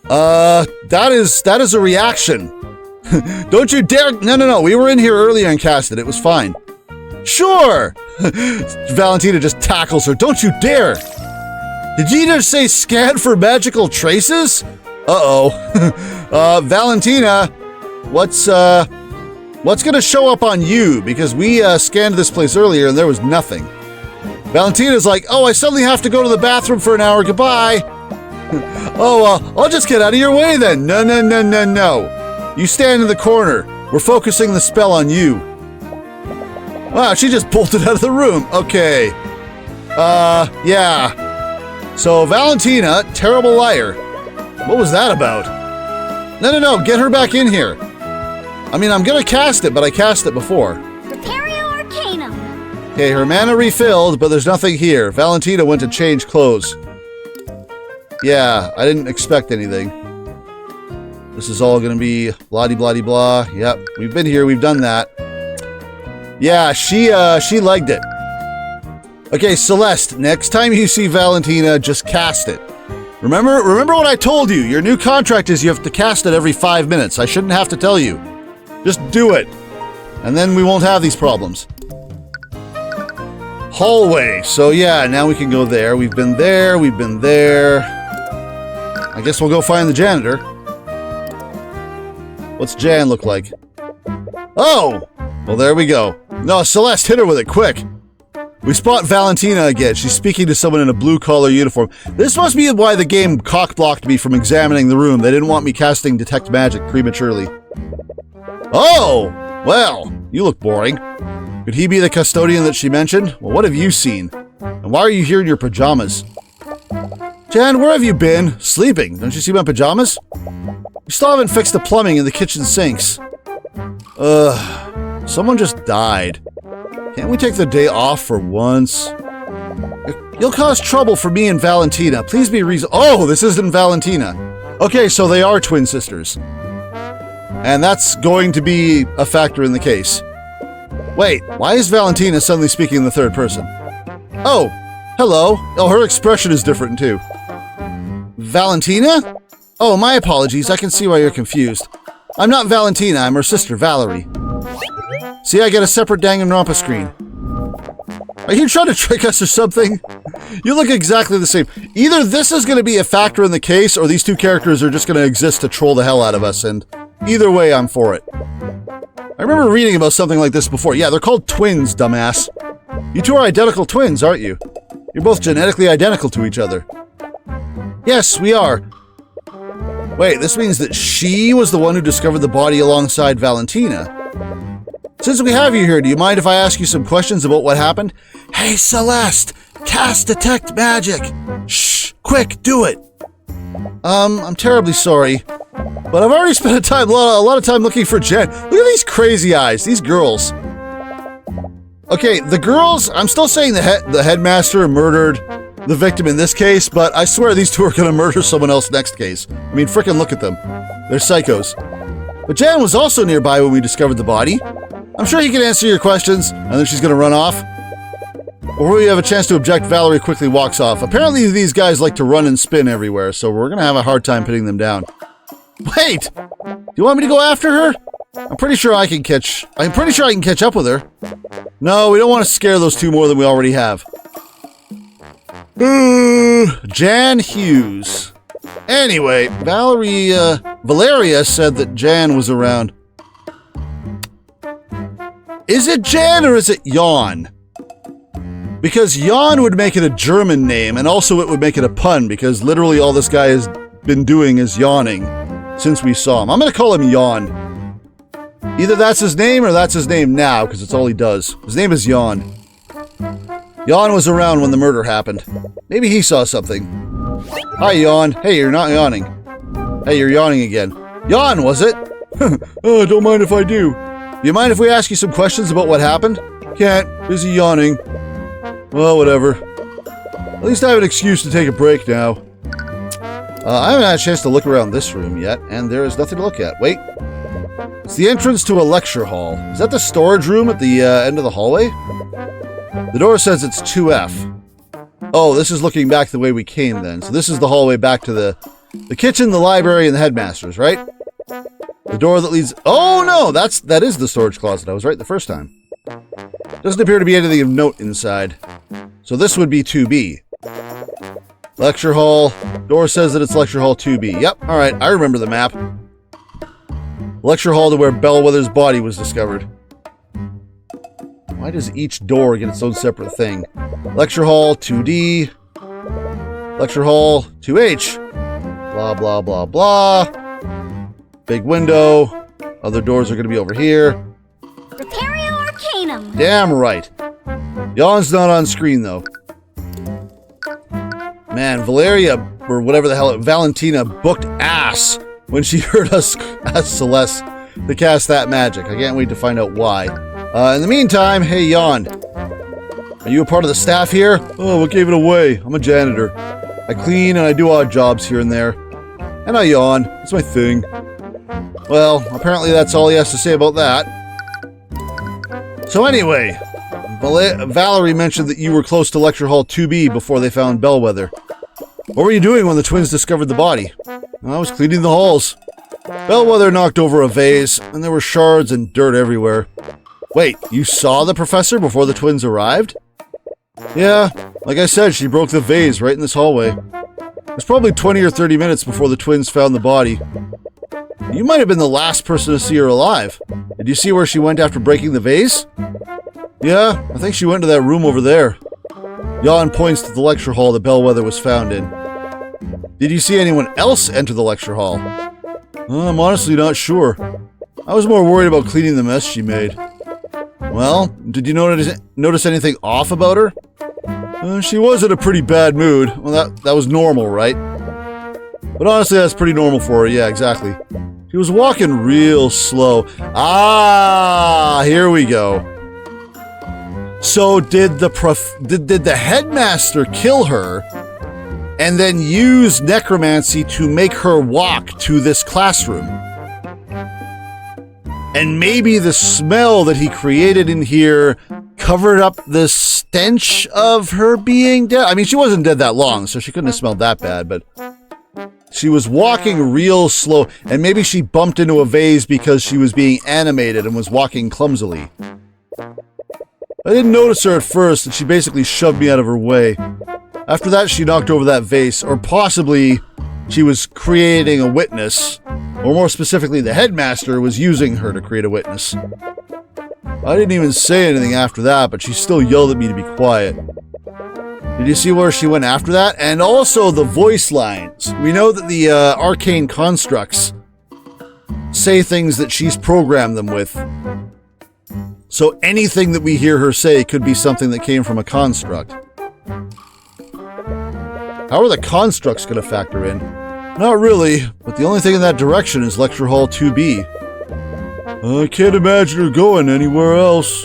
That is a reaction. Don't you dare. No. We were in here earlier and cast it. It was fine. Sure. Valentina just tackles her. Don't you dare. Did you just say scan for magical traces? Uh-oh. Valentina, what's gonna show up on you? Because we scanned this place earlier and there was nothing. Valentina's like, oh, I suddenly have to go to the bathroom for an hour. Goodbye. I'll just get out of your way then. No. You stand in the corner. We're focusing the spell on you. Wow, she just bolted out of the room. Okay. Yeah. So, Valentina, terrible liar. What was that about? No. Get her back in here. I mean, I'm gonna cast it, but I cast it before. Okay, her mana refilled, but there's nothing here. Valentina went to change clothes. Yeah, I didn't expect anything. This is all gonna be blah-de-blah-de-blah. Yep, we've been here, we've done that. Yeah, she legged it. Okay, Celeste, next time you see Valentina, just cast it. Remember what I told you. Your new contract is you have to cast it every 5 minutes. I shouldn't have to tell you. Just do it. And then we won't have these problems. Hallway. So yeah, now we can go there. We've been there. I guess we'll go find the janitor. What's Jan look like? Oh! Well, there we go. No, Celeste, hit her with it, quick. We spot Valentina again. She's speaking to someone in a blue-collar uniform. This must be why the game cock-blocked me from examining the room. They didn't want me casting Detect Magic prematurely. Oh! Well, you look boring. Could he be the custodian that she mentioned? Well, what have you seen? And why are you here in your pajamas? Jan, where have you been? Sleeping. Don't you see my pajamas? We still haven't fixed the plumbing in the kitchen sinks. Someone just died. Can't we take the day off for once? You'll cause trouble for me and Valentina. Please be reasonable. Oh, this isn't Valentina. Okay, so they are twin sisters. And that's going to be a factor in the case. Wait, why is Valentina suddenly speaking in the third person? Oh, hello. Oh, her expression is different too. Valentina? Oh, my apologies. I can see why you're confused. I'm not Valentina. I'm her sister, Valerie. See, I get a separate Danganronpa screen. Are you trying to trick us or something? You look exactly the same. Either this is going to be a factor in the case, or these two characters are just going to exist to troll the hell out of us, and either way, I'm for it. I remember reading about something like this before. Yeah, they're called twins, dumbass. You two are identical twins, aren't you? You're both genetically identical to each other. Yes, we are. Wait, this means that she was the one who discovered the body alongside Valentina. Since we have you here, do you mind if I ask you some questions about what happened? Hey, Celeste! Cast Detect Magic! Shh! Quick, do it! I'm terribly sorry. But I've already spent a lot of time looking for Jen. Look at these crazy eyes, these girls. Okay, the girls, I'm still saying the headmaster murdered the victim in this case, but I swear these two are going to murder someone else next case. I mean, frickin' look at them. They're psychos. But Jan was also nearby when we discovered the body. I'm sure he can answer your questions, and then she's going to run off. Before we have a chance to object, Valerie quickly walks off. Apparently these guys like to run and spin everywhere, so we're going to have a hard time pinning them down. Wait! Do you want me to go after her? I'm pretty sure I can catch up with her. No, we don't want to scare those two more than we already have. Jan Hughes. Anyway, Valeria said that Jan was around. Is it Jan or is it Jan? Because Jan would make it a German name, and also it would make it a pun, because literally all this guy has been doing is yawning since we saw him. I'm going to call him Jan. Either that's his name or that's his name now, because it's all he does. His name is Jan. Jan was around when the murder happened. Maybe he saw something. Hi, Jan. Hey, you're not yawning. Hey, you're yawning again. Jan, was it? Oh, don't mind if I do. Do you mind if we ask you some questions about what happened? Can't. Busy yawning. Well, whatever. At least I have an excuse to take a break now. I haven't had a chance to look around this room yet, and there is nothing to look at. Wait. It's the entrance to a lecture hall. Is that the storage room at the end of the hallway? The door says it's 2F. Oh, this is looking back the way we came then. So this is the hallway back to the kitchen, the library, and the headmaster's, right? The door that leads... Oh, no! That is the storage closet. I was right the first time. Doesn't appear to be anything of note inside. So this would be 2B. Lecture hall. Door says that it's lecture hall 2B. Yep, alright, I remember the map. Lecture hall to where Bellwether's body was discovered. Why does each door get its own separate thing? Lecture hall 2D. Lecture hall 2H. Blah, blah, blah, blah. Big window. Other doors are going to be over here. Repario Arcanum. Damn right. Jan's not on screen, though. Man, Valeria, or whatever the hell, Valentina booked ass when she heard us ask Celeste to cast that magic. I can't wait to find out why. In the meantime, hey, Jan. Are you a part of the staff here? Oh, what gave it away? I'm a janitor. I clean and I do odd jobs here and there. And I yawn. It's my thing. Well, apparently that's all he has to say about that. So anyway, Valerie mentioned that you were close to Lecture Hall 2B before they found Bellwether. What were you doing when the twins discovered the body? I was cleaning the halls. Bellwether knocked over a vase, and there were shards and dirt everywhere. Wait, you saw the professor before the twins arrived? Yeah, like I said, she broke the vase right in this hallway. It was probably 20 or 30 minutes before the twins found the body. You might have been the last person to see her alive. Did you see where she went after breaking the vase? Yeah, I think she went to that room over there. Jan points to the lecture hall that Bellwether was found in. Did you see anyone else enter the lecture hall? I'm honestly not sure. I was more worried about cleaning the mess she made. Well, did you notice anything off about her? She was in a pretty bad mood. Well, that was normal, right? But honestly, that's pretty normal for her. Yeah, exactly. She was walking real slow. Ah, here we go. So did the headmaster kill her and then use necromancy to make her walk to this classroom? And maybe the smell that he created in here covered up the stench of her being dead. I mean, she wasn't dead that long, so she couldn't have smelled that bad, but she was walking real slow, and maybe she bumped into a vase because she was being animated and was walking clumsily. I didn't notice her at first, and she basically shoved me out of her way. After that, she knocked over that vase, or possibly she was creating a witness, or more specifically, the headmaster was using her to create a witness. I didn't even say anything after that, but she still yelled at me to be quiet. Did you see where she went after that? And also the voice lines. We know that the arcane constructs say things that she's programmed them with. So anything that we hear her say could be something that came from a construct. How are the constructs going to factor in? Not really, but the only thing in that direction is Lecture Hall 2B. I can't imagine her going anywhere else.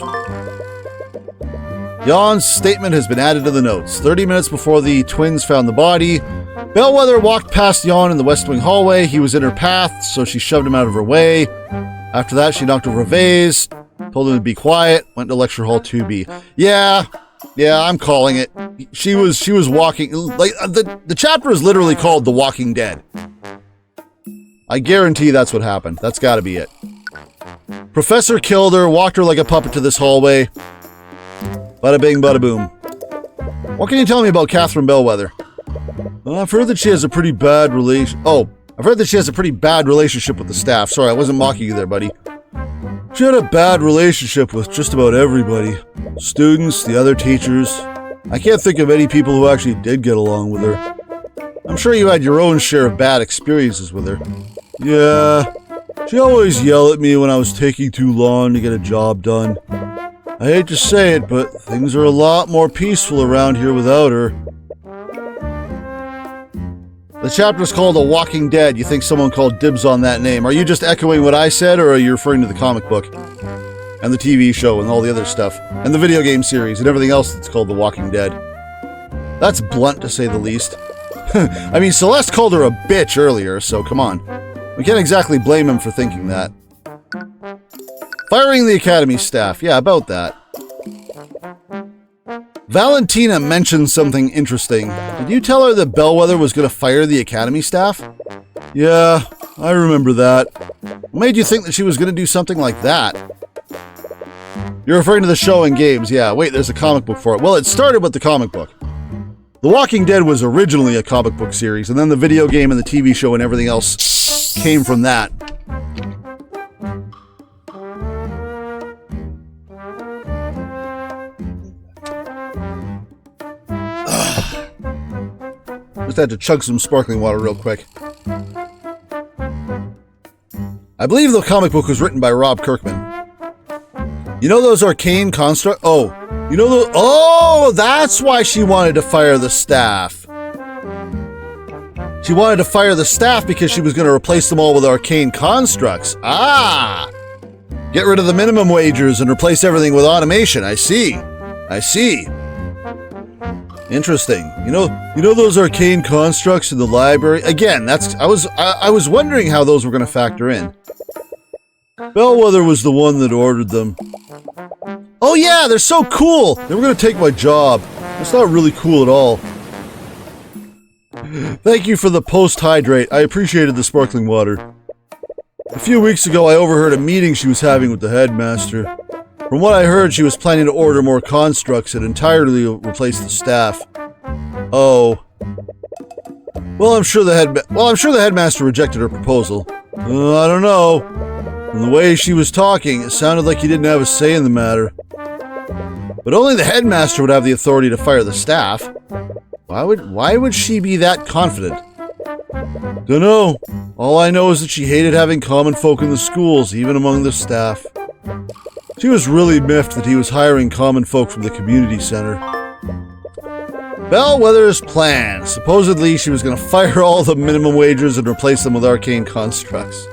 Jan's statement has been added to the notes. 30 minutes before the twins found the body, Bellwether walked past Jan in the West Wing hallway. He was in her path, so she shoved him out of her way. After that, she knocked over a vase, told him to be quiet, went to Lecture Hall 2B. Yeah, I'm calling it. She was walking, like, the chapter is literally called The Walking Dead. I guarantee that's what happened. That's gotta be it. Professor killed her, walked her like a puppet to this hallway. Bada bing, bada boom. What can you tell me about Catherine Bellwether? I've heard that she has a pretty bad I've heard that she has a pretty bad relationship with the staff. Sorry, I wasn't mocking you there, buddy. She had a bad relationship with just about everybody. Students, the other teachers. I can't think of any people who actually did get along with her. I'm sure you had your own share of bad experiences with her. Yeah, she always yelled at me when I was taking too long to get a job done. I hate to say it, but things are a lot more peaceful around here without her. The chapter is called The Walking Dead. You think someone called dibs on that name. Are you just echoing what I said, or are you referring to the comic book? And the TV show and all the other stuff? And the video game series and everything else that's called The Walking Dead? That's blunt, to say the least. I mean, Celeste called her a bitch earlier, so come on. We can't exactly blame him for thinking that. Firing the Academy staff. Yeah, about that. Valentina mentioned something interesting. Did you tell her that Bellwether was going to fire the Academy staff? Yeah, I remember that. What made you think that she was going to do something like that? You're referring to the show and games. Yeah, wait, there's a comic book for it. Well, it started with the comic book. The Walking Dead was originally a comic book series, and then the video game and the TV show and everything else came from that. Just had to chug some sparkling water real quick. I believe the comic book was written by Rob Kirkman. You know those arcane construct? Oh, you know those? Oh, that's why she wanted to fire the staff. She wanted to fire the staff because she was going to replace them all with arcane constructs. Ah! Get rid of the minimum wagers and replace everything with automation. I see. Interesting. You know those arcane constructs in the library? Again, I was wondering how those were going to factor in. Bellwether was the one that ordered them. Oh yeah, they're so cool! They were going to take my job. That's not really cool at all. Thank you for the post-hydrate. I appreciated the sparkling water. A few weeks ago, I overheard a meeting she was having with the headmaster. From what I heard, she was planning to order more constructs and entirely replace the staff. Oh. Well, I'm sure the headmaster rejected her proposal. I don't know. From the way she was talking, it sounded like he didn't have a say in the matter. But only the headmaster would have the authority to fire the staff. Why would she be that confident? Dunno. All I know is that she hated having common folk in the schools, even among the staff. She was really miffed that he was hiring common folk from the community center. Bellwether's plan. Supposedly, she was going to fire all the minimum wagers and replace them with arcane constructs.